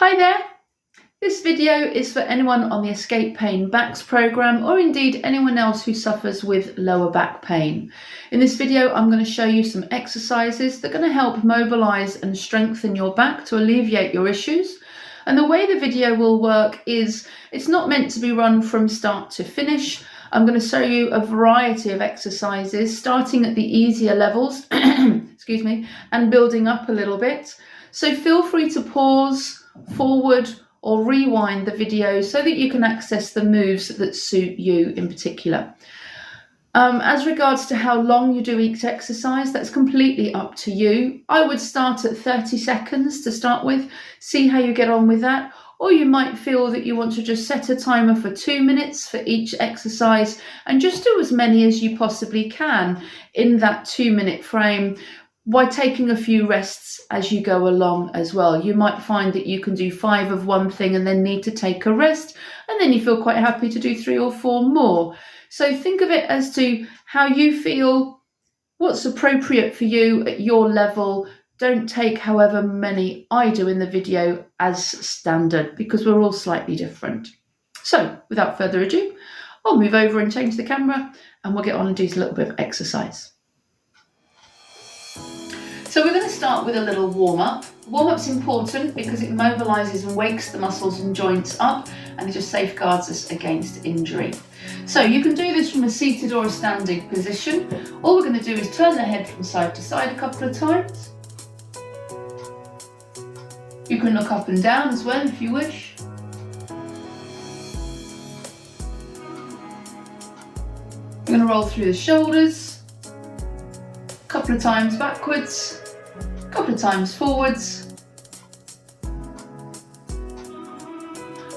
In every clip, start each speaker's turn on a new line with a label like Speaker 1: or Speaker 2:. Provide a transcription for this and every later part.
Speaker 1: Hi there! This video is for anyone on the Escape Pain Backs programme or indeed anyone else who suffers with lower back pain. In this video I'm going to show you some exercises that are going to help mobilise and strengthen your back to alleviate your issues. And the way the video will work is it's not meant to be run from start to finish. I'm going to show you a variety of exercises starting at the easier levels excuse me, and building up a little bit. So feel free to pause, forward or rewind the video so that you can access the moves that suit you in particular. As regards to how long you do each exercise, that's completely up to you. I would start at 30 seconds to start with, see how you get on with that. Or you might feel that you want to just set a timer for 2 minutes for each exercise and just do as many as you possibly can in that 2-minute frame, by taking a few rests as you go along as well. You might find that you can do 5 of one thing and then need to take a rest, and then you feel quite happy to do 3 or 4 more. So think of it as to how you feel, what's appropriate for you at your level. Don't take however many I do in the video as standard, because we're all slightly different. So without further ado, I'll move over and change the camera and we'll get on and do a little bit of exercise. So we're going to start with a little warm-up. Warm-up's important because it mobilises and wakes the muscles and joints up, and it just safeguards us against injury. So you can do this from a seated or a standing position. All we're going to do is turn the head from side to side a couple of times. You can look up and down as well if you wish. We're going to roll through the shoulders, a couple of times backwards, a couple of times forwards.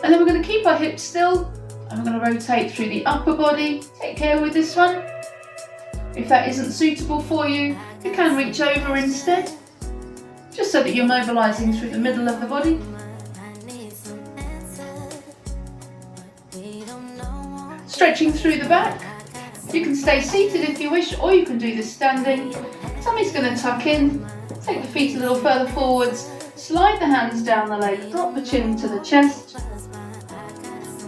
Speaker 1: And then we're going to keep our hips still and we're going to rotate through the upper body. Take care with this one. If that isn't suitable for you, you can reach over instead, just so that you're mobilising through the middle of the body. Stretching through the back. You can stay seated if you wish, or you can do this standing. Tummy's going to tuck in. Take the feet a little further forwards. Slide the hands down the leg. Drop the chin to the chest.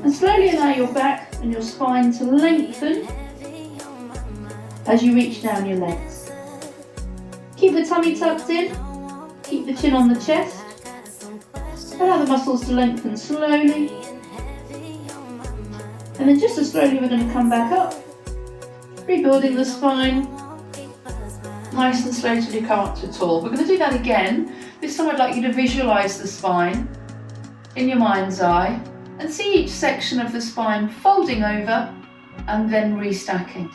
Speaker 1: And slowly allow your back and your spine to lengthen as you reach down your legs. Keep the tummy tucked in. Keep the chin on the chest. Allow the muscles to lengthen slowly. And then just as slowly we're going to come back up. Rebuilding the spine. Nice and slow till you come up to tall. We're going to do that again. This time I'd like you to visualise the spine in your mind's eye and see each section of the spine folding over and then restacking.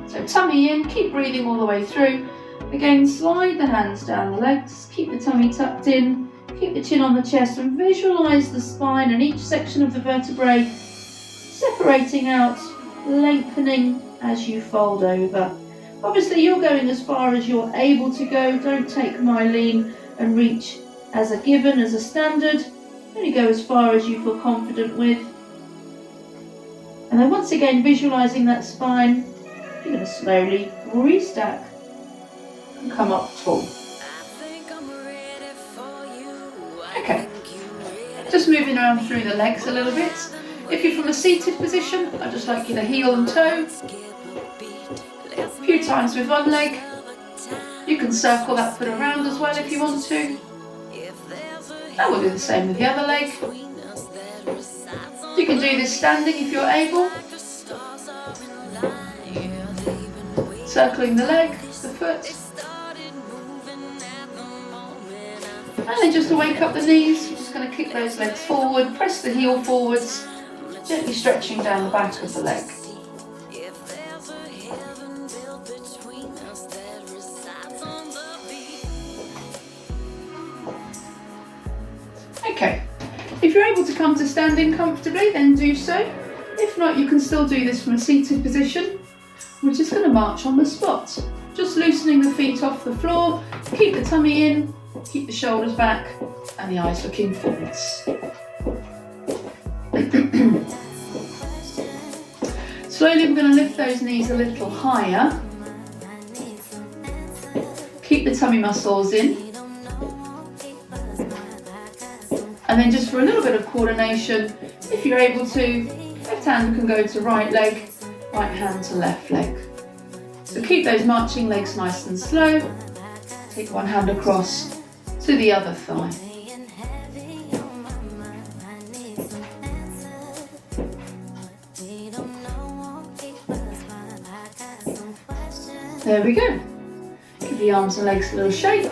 Speaker 1: So tummy in, keep breathing all the way through. Again, slide the hands down the legs, keep the tummy tucked in, keep the chin on the chest and visualise the spine and each section of the vertebrae separating out, lengthening as you fold over. Obviously you're going as far as you're able to go. Don't take myelin and reach as a given, as a standard. Only go as far as you feel confident with. And then once again visualising that spine, you're going to slowly restack and come up tall. Okay, just moving around through the legs a little bit. If you're from a seated position, I'd just like you to heel and toe. A few times with one leg. You can circle that foot around as well if you want to. And we'll do the same with the other leg. You can do this standing if you're able. Circling the leg, the foot. And then just to wake up the knees, you're just going to kick those legs forward, press the heel forwards, gently stretching down the back of the leg. Okay, if you're able to come to standing comfortably, then do so. If not, you can still do this from a seated position. We're just going to march on the spot. Just loosening the feet off the floor, keep the tummy in, keep the shoulders back and the eyes looking forwards. Slowly we're going to lift those knees a little higher. Keep the tummy muscles in. And then just for a little bit of coordination, if you're able to, left hand can go to right leg, right hand to left leg. So keep those marching legs nice and slow. Take one hand across to the other thigh. There we go. Give the arms and legs a little shake.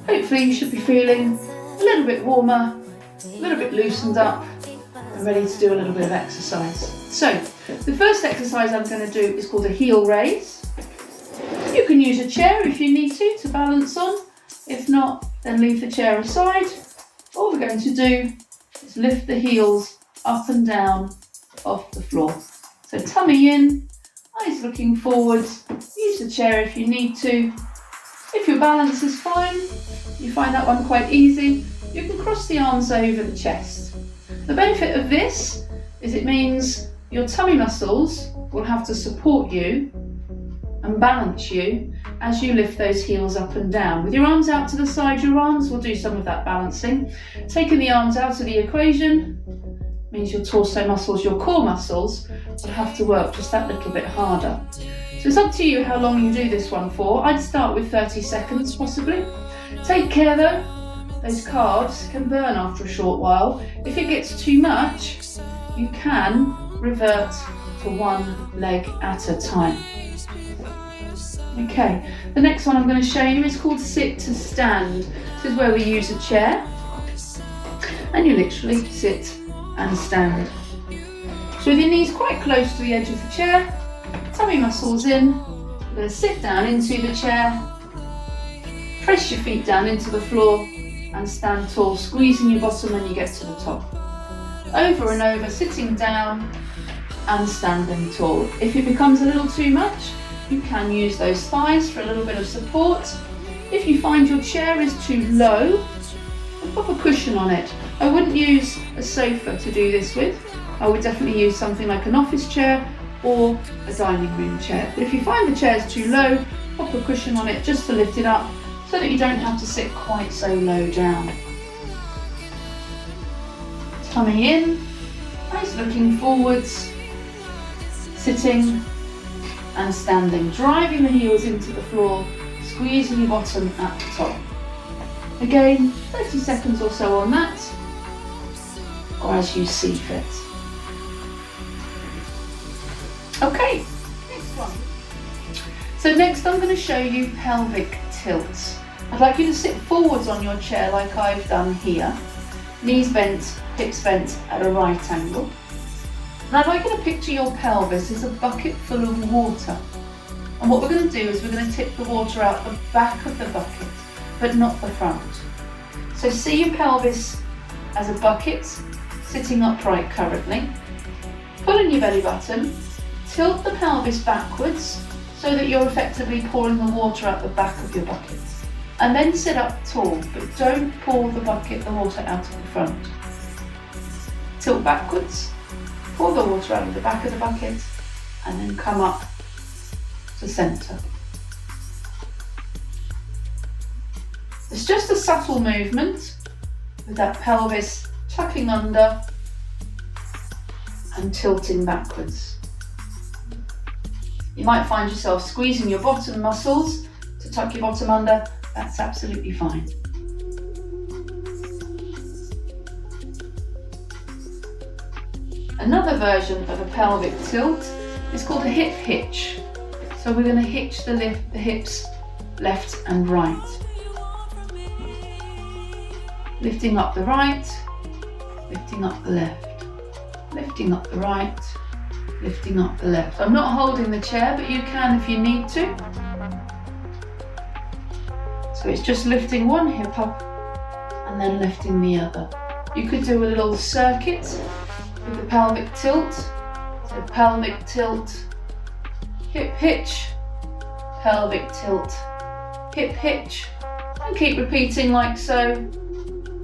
Speaker 1: Hopefully you should be feeling a little bit warmer, a little bit loosened up, and ready to do a little bit of exercise. So, the first exercise I'm going to do is called a heel raise. You can use a chair if you need to balance on. If not, then leave the chair aside. All we're going to do is lift the heels up and down off the floor. So tummy in, eyes looking forwards. Use the chair if you need to. If your balance is fine, you find that one quite easy, you can cross the arms over the chest. The benefit of this is it means your tummy muscles will have to support you and balance you as you lift those heels up and down. With your arms out to the side, your arms will do some of that balancing. Taking the arms out of the equation means your torso muscles, your core muscles, will have to work just that little bit harder. So it's up to you how long you do this one for. I'd start with 30 seconds possibly. Take care though, those calves can burn after a short while. If it gets too much, you can revert to one leg at a time. Okay, the next one I'm going to show you is called sit to stand. This is where we use a chair and you literally sit and stand. So with your knees quite close to the edge of the chair, tummy muscles in, you're going to sit down into the chair, press your feet down into the floor and stand tall, squeezing your bottom when you get to the top. Over and over, sitting down and standing tall. If it becomes a little too much, you can use those thighs for a little bit of support. If you find your chair is too low, pop a cushion on it. I wouldn't use a sofa to do this with. I would definitely use something like an office chair or a dining room chair. But if you find the chair is too low, pop a cushion on it just to lift it up so that you don't have to sit quite so low down. Tummy in, eyes looking forwards, sitting and standing, driving the heels into the floor, squeezing your bottom at the top. Again, 30 seconds or so on that, or as you see fit. Okay, next one. So next I'm going to show you pelvic tilts. I'd like you to sit forwards on your chair like I've done here, knees bent, hips bent at a right angle. And I'd like you to picture your pelvis as a bucket full of water. And what we're going to do is we're going to tip the water out the back of the bucket, but not the front. So see your pelvis as a bucket sitting upright currently. Pull in your belly button, tilt the pelvis backwards so that you're effectively pouring the water out the back of your bucket. And then sit up tall, but don't pour the water out of the front. Tilt backwards, pour the water out of the back of the bucket, and then come up to centre. It's just a subtle movement with that pelvis tucking under and tilting backwards. You might find yourself squeezing your bottom muscles to tuck your bottom under. That's absolutely fine. Another version of a pelvic tilt is called a hip hitch. So we're going to hitch the hips left and right. Lifting up the right, lifting up the left, lifting up the right, lifting up the left. I'm not holding the chair, but you can if you need to. So it's just lifting one hip up and then lifting the other. You could do a little circuit with the pelvic tilt. So pelvic tilt, hip hitch, pelvic tilt, hip hitch, and keep repeating like so,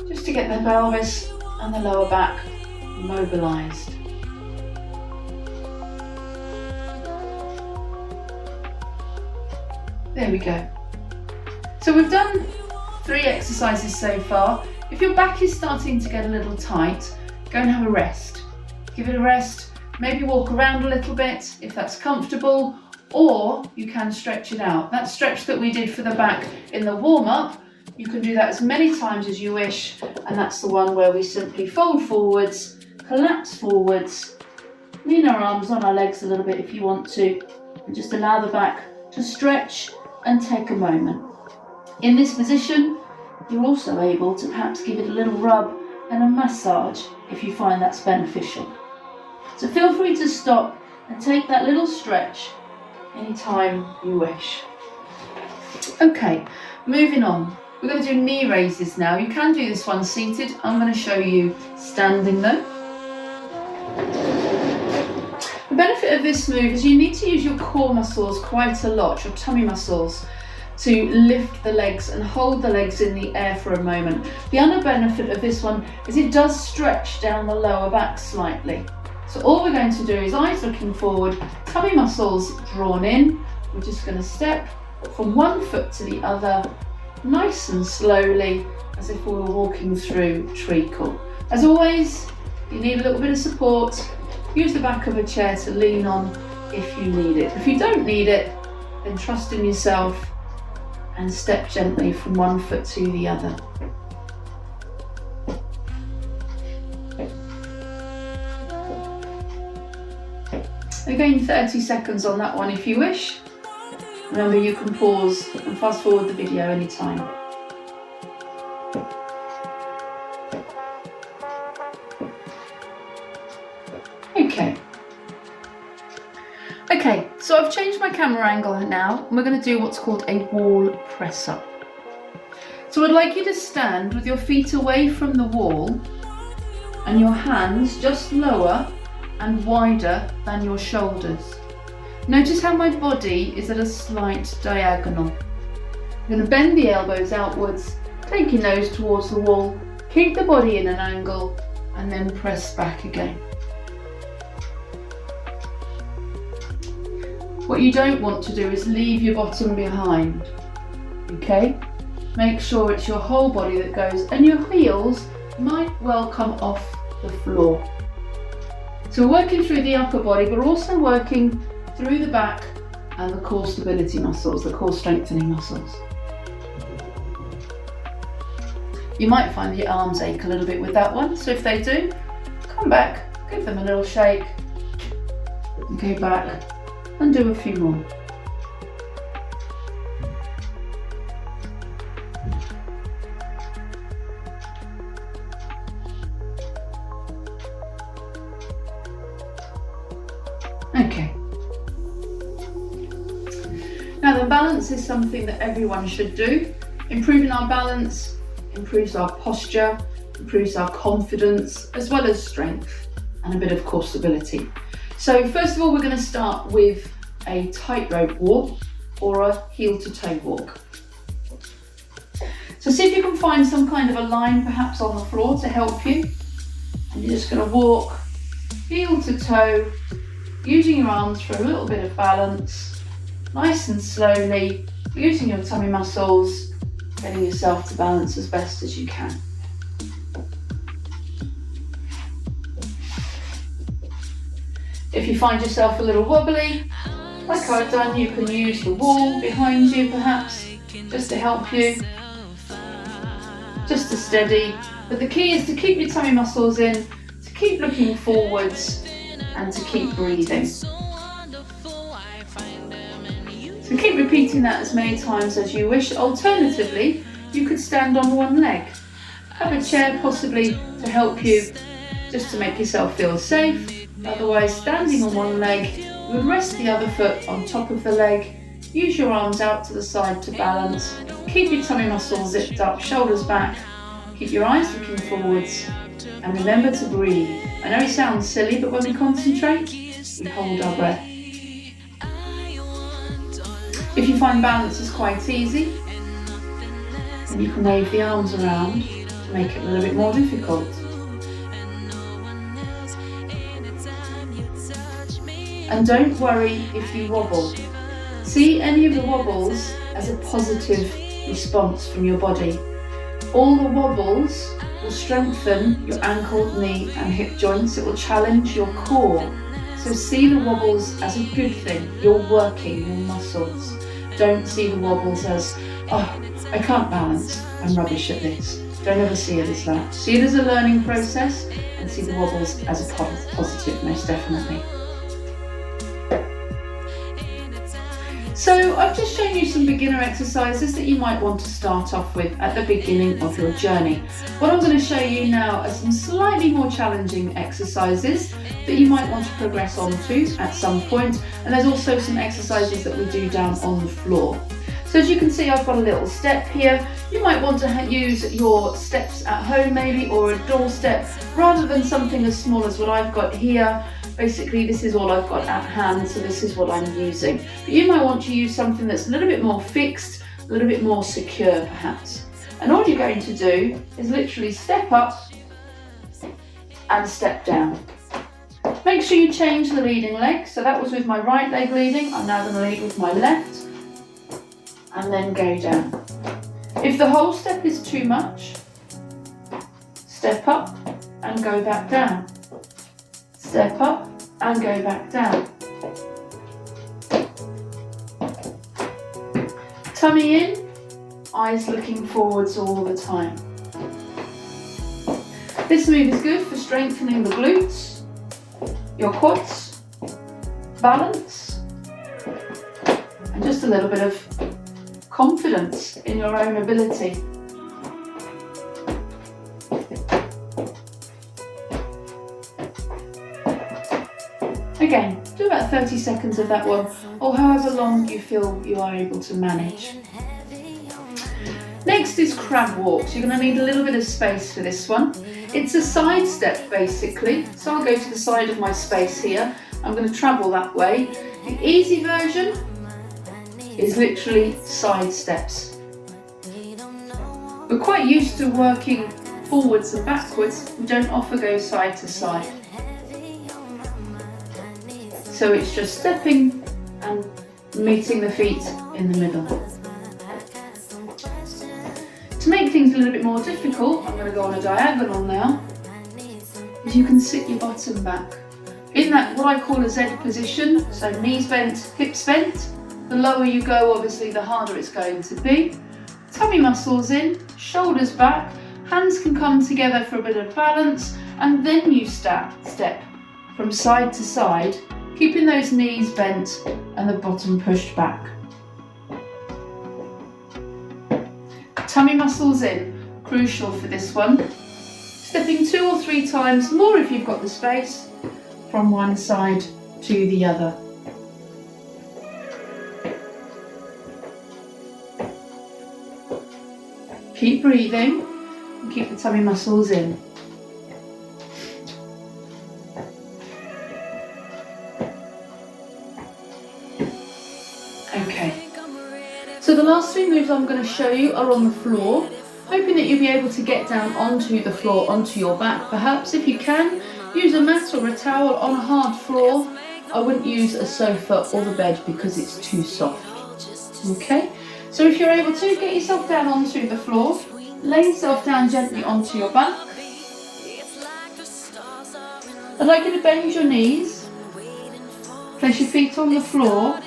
Speaker 1: just to get the pelvis and the lower back mobilised. There we go. So we've done 3 exercises so far. If your back is starting to get a little tight, go and have a rest. Give it a rest, maybe walk around a little bit if that's comfortable, or you can stretch it out. That stretch that we did for the back in the warm-up, you can do that as many times as you wish, and that's the one where we simply fold forwards, collapse forwards, lean our arms on our legs a little bit if you want to, and just allow the back to stretch and take a moment. In this position, you're also able to perhaps give it a little rub and a massage if you find that's beneficial. So feel free to stop and take that little stretch anytime you wish. Okay, moving on. We're going to do knee raises now. You can do this one seated. I'm going to show you standing though. The benefit of this move is you need to use your core muscles quite a lot, your tummy muscles, to lift the legs and hold the legs in the air for a moment. The other benefit of this one is it does stretch down the lower back slightly. So all we're going to do is eyes looking forward, tummy muscles drawn in. We're just going to step from one foot to the other, nice and slowly, as if we were walking through treacle. As always, if you need a little bit of support, use the back of a chair to lean on if you need it. If you don't need it, then trust in yourself and step gently from one foot to the other. Again, 30 seconds on that one if you wish. Remember, you can pause and fast forward the video anytime. Okay, so I've changed my camera angle now, and we're going to do what's called a wall press up. So I'd like you to stand with your feet away from the wall and your hands just lower and wider than your shoulders. Notice how my body is at a slight diagonal. I'm going to bend the elbows outwards, taking those towards the wall, keep the body in an angle, and then press back again. What you don't want to do is leave your bottom behind, okay? Make sure it's your whole body that goes, and your heels might well come off the floor. So we're working through the upper body, but also working through the back and the core stability muscles, the core strengthening muscles. You might find your arms ache a little bit with that one, so if they do, come back, give them a little shake, and go back and do a few more. Okay. Now the balance is something that everyone should do. Improving our balance improves our posture, improves our confidence, as well as strength and a bit of core stability. So first of all, we're going to start with a tightrope walk or a heel to toe walk. So see if you can find some kind of a line perhaps on the floor to help you. And you're just going to walk heel to toe, using your arms for a little bit of balance, nice and slowly, using your tummy muscles, getting yourself to balance as best as you can. If you find yourself a little wobbly, like I've done, you can use the wall behind you perhaps, just to help you, just to steady. But the key is to keep your tummy muscles in, to keep looking forwards, and to keep breathing. So keep repeating that as many times as you wish. Alternatively, you could stand on one leg. Have a chair possibly to help you, just to make yourself feel safe. Otherwise, standing on one leg, you would rest the other foot on top of the leg, use your arms out to the side to balance, keep your tummy muscles zipped up, shoulders back, keep your eyes looking forwards, and remember to breathe. I know it sounds silly, but when we concentrate, we hold our breath. If you find balance is quite easy, then you can wave the arms around to make it a little bit more difficult. And don't worry if you wobble. See any of the wobbles as a positive response from your body. All the wobbles will strengthen your ankle, knee and hip joints. It will challenge your core. So see the wobbles as a good thing. You're working your muscles. Don't see the wobbles as, oh, I can't balance, I'm rubbish at this. Don't ever see it as that. See it as a learning process and see the wobbles as a positive, most definitely. So I've just shown you some beginner exercises that you might want to start off with at the beginning of your journey. What I'm going to show you now are some slightly more challenging exercises that you might want to progress on to at some point, and there's also some exercises that we do down on the floor. So as you can see, I've got a little step here. You might want to use your steps at home maybe, or a doorstep, rather than something as small as what I've got here. Basically, this is all I've got at hand, so this is what I'm using. But you might want to use something that's a little bit more fixed, a little bit more secure perhaps. And all you're going to do is literally step up and step down. Make sure you change the leading leg. So that was with my right leg leading. I'm now going to lead with my left and then go down. If the whole step is too much, step up and go back down. Step up and go back down. Tummy in, eyes looking forwards all the time. This move is good for strengthening the glutes, your quads, balance, and just a little bit of confidence in your own ability. Again, do about 30 seconds of that one, or however long you feel you are able to manage. Next is crab walks. You're going to need a little bit of space for this one. It's a side step basically, so I'll go to the side of my space here. I'm going to travel that way. The easy version is literally side steps. We're quite used to working forwards and backwards. We don't often go side to side. So it's just stepping and meeting the feet in the middle. To make things a little bit more difficult, I'm going to go on a diagonal now. As you can sit your bottom back. In that, what I call a Z position, so knees bent, hips bent. The lower you go, obviously, the harder it's going to be. Tummy muscles in, shoulders back, hands can come together for a bit of balance, and then you step from side to side, keeping those knees bent and the bottom pushed back. Tummy muscles in, crucial for this one. Stepping 2 or 3 times, more if you've got the space, from one side to the other. Keep breathing and keep the tummy muscles in. Okay, so the last 3 moves I'm going to show you are on the floor, hoping that you'll be able to get down onto the floor, onto your back. Perhaps if you can, use a mat or a towel on a hard floor. I wouldn't use a sofa or the bed because it's too soft. Okay, so if you're able to, get yourself down onto the floor, lay yourself down gently onto your back. I'd like you to bend your knees, place your feet on the floor,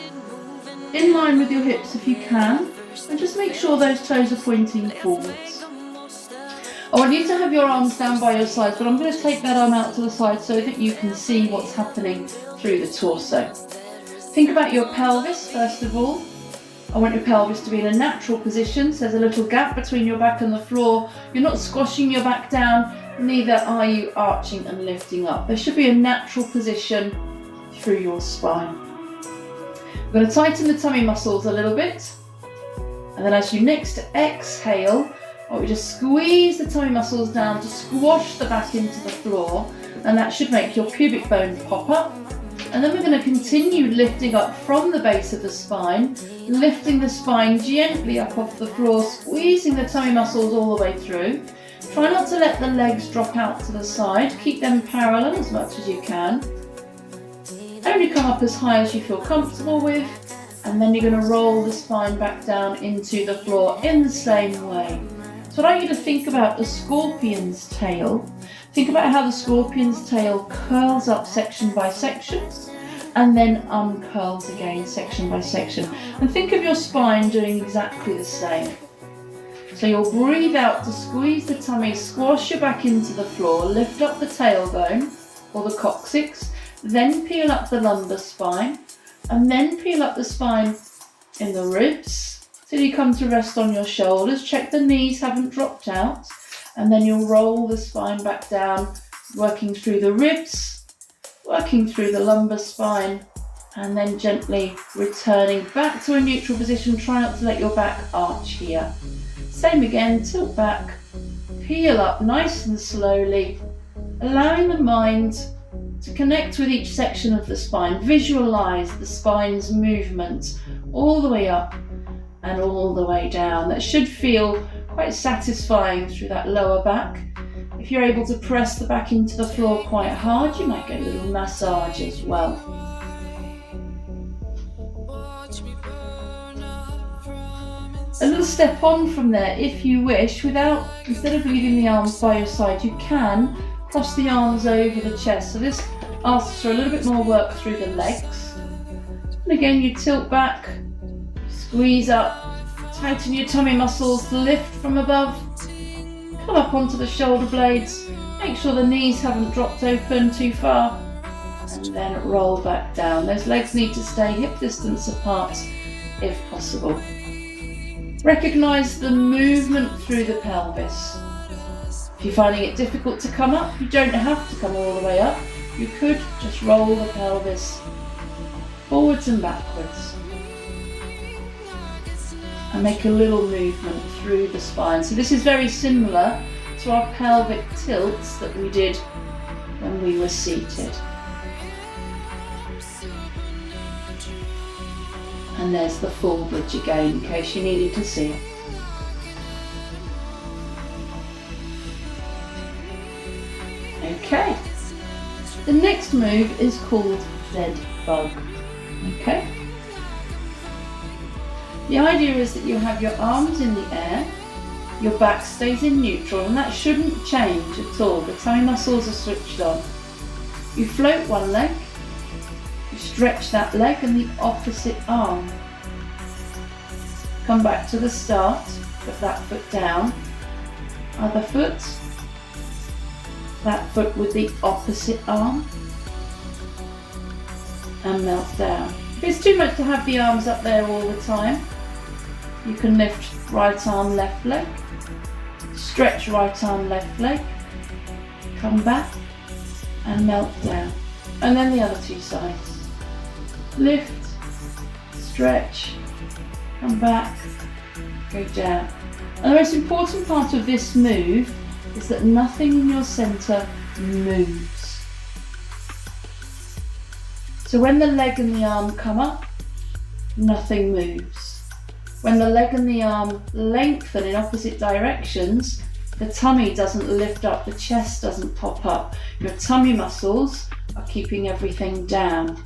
Speaker 1: in line with your hips if you can, and just make sure those toes are pointing forwards. I want you to have your arms down by your sides, but I'm going to take that arm out to the side so that you can see what's happening through the torso. Think about your pelvis first of all. I want your pelvis to be in a natural position, so there's a little gap between your back and the floor. You're not squashing your back down, neither are you arching and lifting up. There should be a natural position through your spine. I'm going to tighten the tummy muscles a little bit, and then as you next exhale, I want you to squeeze the tummy muscles down to squash the back into the floor, and that should make your pubic bone pop up. And then we're going to continue lifting up from the base of the spine, lifting the spine gently up off the floor, squeezing the tummy muscles all the way through. Try not to let the legs drop out to the side, keep them parallel as much as you can. Only come up as high as you feel comfortable with, and then you're going to roll the spine back down into the floor in the same way. So I'd like you to think about the scorpion's tail. Think about how the scorpion's tail curls up section by section and then uncurls again section by section. And think of your spine doing exactly the same. So you'll breathe out to squeeze the tummy, squash your back into the floor, lift up the tailbone or the coccyx, then peel up the lumbar spine, and then peel up the spine in the ribs till you come to rest on your shoulders. Check the knees haven't dropped out, and then you'll roll the spine back down, working through the ribs, working through the lumbar spine, and then gently returning back to a neutral position. Try not to let your back arch here. Same again, tilt back, peel up nice and slowly, allowing the mind to connect with each section of the spine. Visualize the spine's movement all the way up and all the way down. That should feel quite satisfying through that lower back. If you're able to press the back into the floor quite hard, you might get a little massage as well. A little step on from there, if you wish, instead of leaving the arms by your side, you can cross the arms over the chest. So this asks for a little bit more work through the legs. And again, you tilt back, squeeze up, tighten your tummy muscles, lift from above, come up onto the shoulder blades, make sure the knees haven't dropped open too far, and then roll back down. Those legs need to stay hip distance apart if possible. Recognise the movement through the pelvis. If you're finding it difficult to come up, you don't have to come all the way up. You could just roll the pelvis forwards and backwards and make a little movement through the spine. So this is very similar to our pelvic tilts that we did when we were seated. And there's the full bridge again, in case you needed to see it. Okay. The next move is called dead bug. Okay. The idea is that you have your arms in the air, your back stays in neutral, and that shouldn't change at all. The tummy muscles are switched on. You float one leg, you stretch that leg and the opposite arm. Come back to the start, put that foot down, other foot, that foot with the opposite arm, and melt down. If it's too much to have the arms up there all the time, you can lift right arm, left leg, stretch right arm, left leg, come back and melt down. And then the other two sides. Lift, stretch, come back, go down. And the most important part of this move is that nothing in your centre moves. So when the leg and the arm come up, nothing moves. When the leg and the arm lengthen in opposite directions, the tummy doesn't lift up, the chest doesn't pop up. Your tummy muscles are keeping everything down.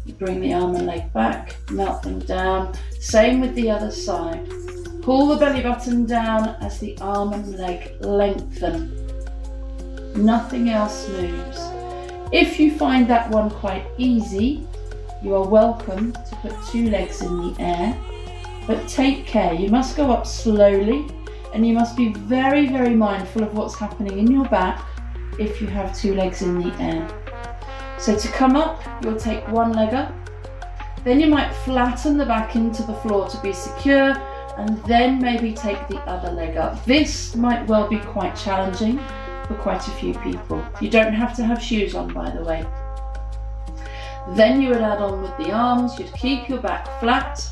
Speaker 1: You bring the arm and leg back, melt them down. Same with the other side. Pull the belly button down as the arm and leg lengthen. Nothing else moves. If you find that one quite easy, you are welcome to put two legs in the air, but take care. You must go up slowly and you must be very, very mindful of what's happening in your back if you have two legs in the air. So to come up, you'll take one leg up, then you might flatten the back into the floor to be secure, and then maybe take the other leg up. This might well be quite challenging for quite a few people. You don't have to have shoes on, by the way. Then you would add on with the arms. You'd keep your back flat,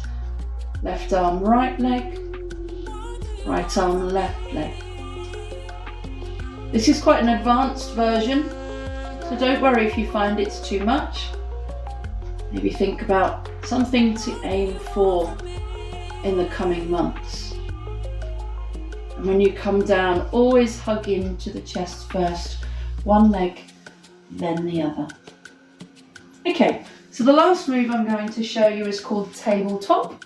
Speaker 1: left arm, right leg, right arm, left leg. This is quite an advanced version, so don't worry if you find it's too much. Maybe think about something to aim for in the coming months. And when you come down, always hug into the chest first, one leg, then the other. Okay, so the last move I'm going to show you is called tabletop.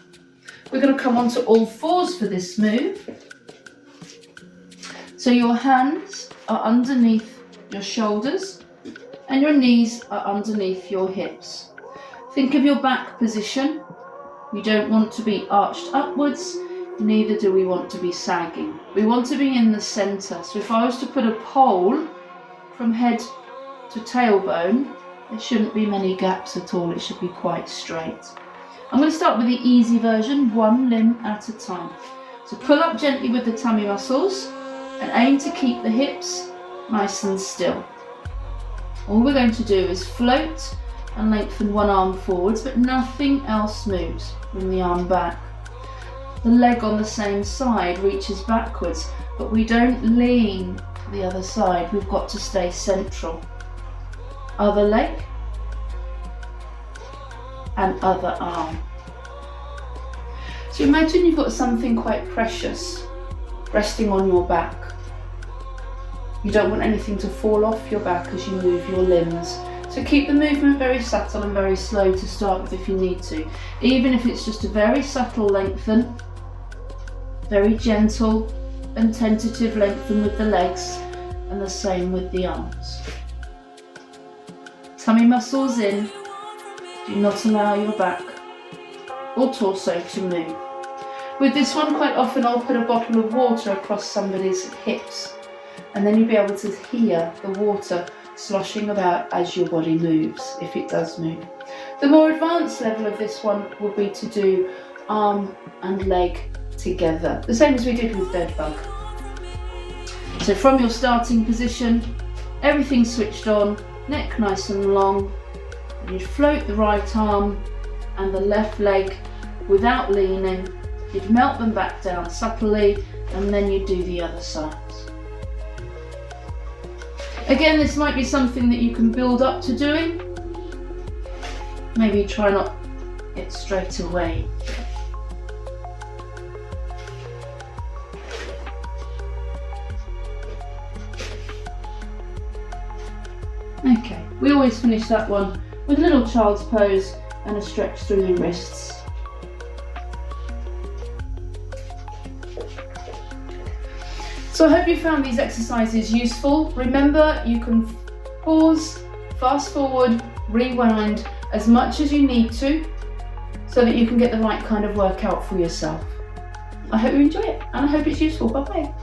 Speaker 1: We're going to come onto all fours for this move. So your hands are underneath your shoulders and your knees are underneath your hips. Think of your back position. We don't want to be arched upwards, neither do we want to be sagging. We want to be in the centre. So if I was to put a pole from head to tailbone, there shouldn't be many gaps at all. It should be quite straight. I'm going to start with the easy version, one limb at a time. So pull up gently with the tummy muscles and aim to keep the hips nice and still. All we're going to do is float and lengthen one arm forwards, but nothing else moves. Bring the arm back. The leg on the same side reaches backwards, but we don't lean to the other side. We've got to stay central. Other leg and other arm. So imagine you've got something quite precious resting on your back. You don't want anything to fall off your back as you move your limbs. So keep the movement very subtle and very slow to start with if you need to. Even if it's just a very subtle lengthen, very gentle and tentative lengthen with the legs, and the same with the arms. Tummy muscles in. Do not allow your back or torso to move. With this one, quite often I'll put a bottle of water across somebody's hips, and then you'll be able to hear the water sloshing about as your body moves, if it does move. The more advanced level of this one would be to do arm and leg together, the same as we did with dead bug. So from your starting position, everything switched on, neck nice and long, and you'd float the right arm and the left leg without leaning. You'd melt them back down subtly, and then you'd do the other sides. Again, this might be something that you can build up to doing. Maybe try not it straight away. Okay, we always finish that one with a little child's pose and a stretch through the wrists. So I hope you found these exercises useful. Remember, you can pause, fast forward, rewind as much as you need to so that you can get the right kind of workout for yourself. I hope you enjoy it and I hope it's useful. Bye bye.